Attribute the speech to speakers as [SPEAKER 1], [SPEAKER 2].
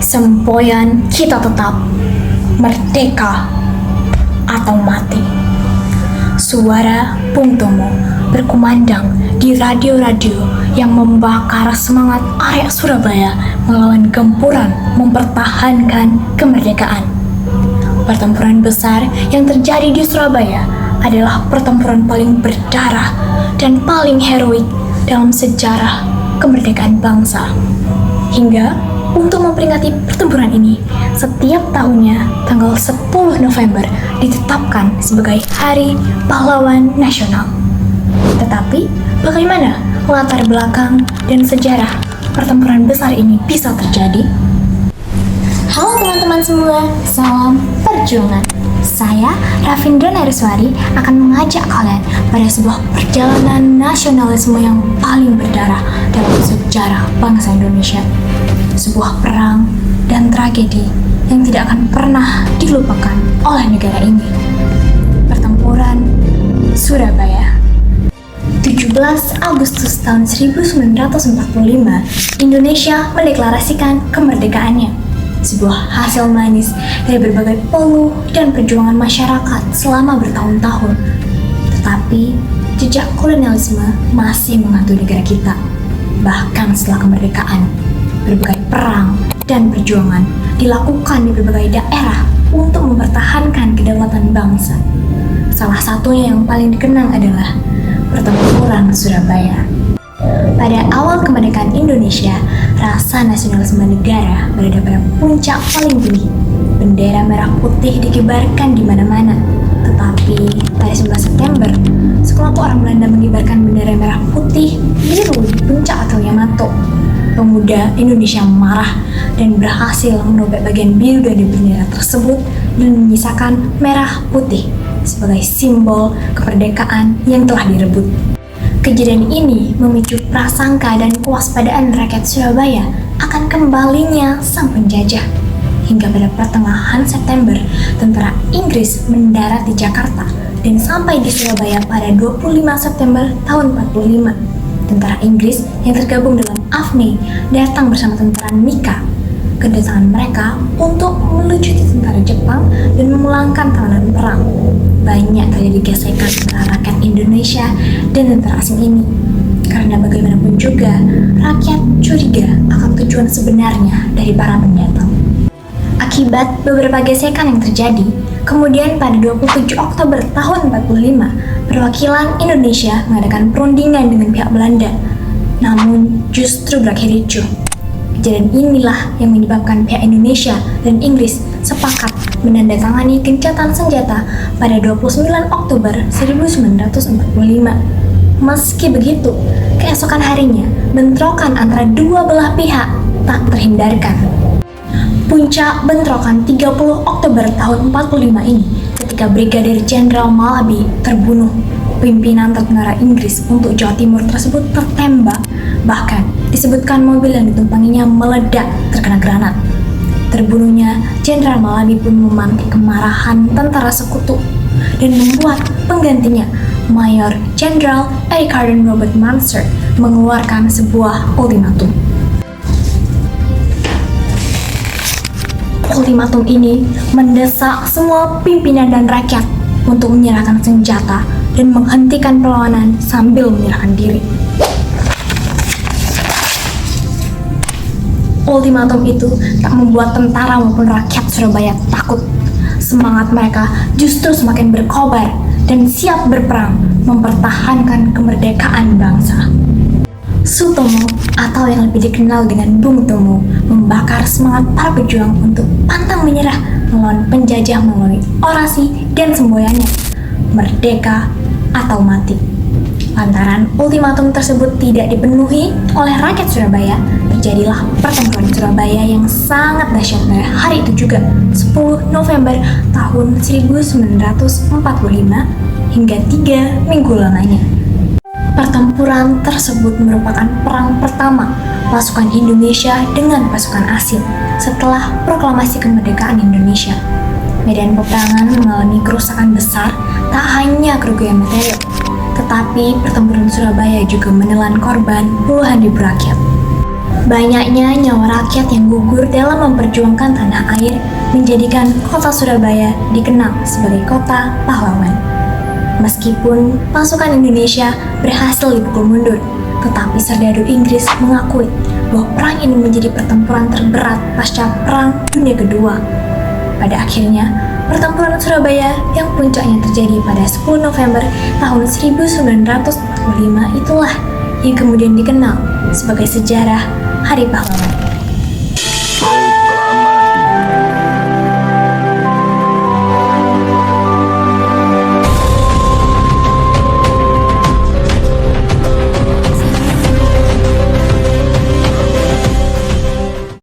[SPEAKER 1] Semboyan kita tetap merdeka atau mati. Suara Bung Tomo berkumandang di radio-radio yang membakar semangat arek Surabaya melawan gempuran mempertahankan kemerdekaan. Pertempuran besar yang terjadi di Surabaya adalah pertempuran paling berdarah dan paling heroik dalam sejarah kemerdekaan bangsa. Hingga untuk memperingati pertempuran ini, setiap tahunnya tanggal 10 November ditetapkan sebagai Hari Pahlawan Nasional. Tetapi, bagaimana latar belakang dan sejarah pertempuran besar ini bisa terjadi? Halo teman-teman semua, salam perjuangan. Saya, Rafindra Nariswari, akan mengajak kalian pada sebuah perjalanan nasionalisme yang paling berdarah dalam sejarah bangsa Indonesia. Sebuah perang dan tragedi yang tidak akan pernah dilupakan oleh negara ini. Pertempuran Surabaya. 17 Agustus tahun 1945, Indonesia mendeklarasikan kemerdekaannya. Sebuah hasil manis dari berbagai peluh dan perjuangan masyarakat selama bertahun-tahun. Tetapi, jejak kolonialisme masih menghantui negara kita. Bahkan setelah kemerdekaan, berbagai perang dan perjuangan dilakukan di berbagai daerah untuk mempertahankan kedaulatan bangsa. Salah satunya yang paling dikenang adalah Pertempuran Surabaya. Pada awal kemerdekaan Indonesia, rasa nasionalisme negara berada pada puncak paling tinggi. Bendera merah putih dikibarkan di mana-mana. Tetapi pada 19 September, sekelompok orang Belanda mengibarkan bendera merah putih biru di puncak atau Yamato. Pemuda Indonesia marah dan berhasil menobek bagian biru dari bendera tersebut dan menyisakan merah putih sebagai simbol kemerdekaan yang telah direbut. Kejadian ini memicu prasangka dan kewaspadaan rakyat Surabaya akan kembalinya sang penjajah. Hingga pada pertengahan September, tentara Inggris mendarat di Jakarta dan sampai di Surabaya pada 25 September tahun 45. Tentara Inggris yang tergabung dalam AFNI datang bersama tentara Nika. Kedatangan mereka untuk melucuti tentara Jepang dan memulangkan tawanan perang. Banyak terjadi gesekan antara rakyat Indonesia dan tentara asing ini. Karena bagaimanapun juga, rakyat curiga akan tujuan sebenarnya dari para pendatang. Akibat beberapa gesekan yang terjadi, kemudian pada 27 Oktober tahun 45, perwakilan Indonesia mengadakan perundingan dengan pihak Belanda. Namun justru berakhir ricuh. Kejadian inilah yang menyebabkan pihak Indonesia dan Inggris sepakat menandatangani gencatan senjata pada 29 Oktober 1945. Meski begitu, keesokan harinya, bentrokan antara dua belah pihak tak terhindarkan. Puncak bentrokan 30 Oktober tahun 45 ini ketika Brigadir Jenderal Malabi terbunuh. Pimpinan tentara Inggris untuk Jawa Timur tersebut tertembak, bahkan disebutkan mobil yang ditumpanginya meledak terkena granat. Terbunuhnya Jenderal Malabi pun memantik kemarahan tentara sekutu dan membuat penggantinya, Mayor Jenderal Eric Harden Robert Munster, mengeluarkan sebuah ultimatum. Ultimatum ini mendesak semua pimpinan dan rakyat untuk menyerahkan senjata dan menghentikan perlawanan sambil menyerahkan diri. Ultimatum itu tak membuat tentara maupun rakyat Surabaya takut. Semangat mereka justru semakin berkobar dan siap berperang mempertahankan kemerdekaan bangsa. Sutomo atau yang lebih dikenal dengan Bung Tomo membakar semangat para pejuang untuk pantang menyerah melawan penjajah melalui orasi dan semboyannya, merdeka atau mati. Lantaran ultimatum tersebut tidak dipenuhi oleh rakyat Surabaya, terjadilah pertempuran Surabaya yang sangat dahsyat pada hari itu juga, 10 November tahun 1945 hingga 3 minggu lamanya. Pertempuran tersebut merupakan perang pertama pasukan Indonesia dengan pasukan asing setelah proklamasi kemerdekaan Indonesia. Medan peperangan mengalami kerusakan besar, tak hanya kerugian material, tetapi pertempuran Surabaya juga menelan korban puluhan ribu rakyat. Banyaknya nyawa rakyat yang gugur dalam memperjuangkan tanah air menjadikan kota Surabaya dikenal sebagai kota pahlawan. Meskipun pasukan Indonesia berhasil dipukul mundur, tetapi serdadu Inggris mengakui bahwa perang ini menjadi pertempuran terberat pasca Perang Dunia Kedua. Pada akhirnya, pertempuran Surabaya yang puncaknya terjadi pada 10 November tahun 1945 itulah yang kemudian dikenal sebagai sejarah Hari Pahlawan.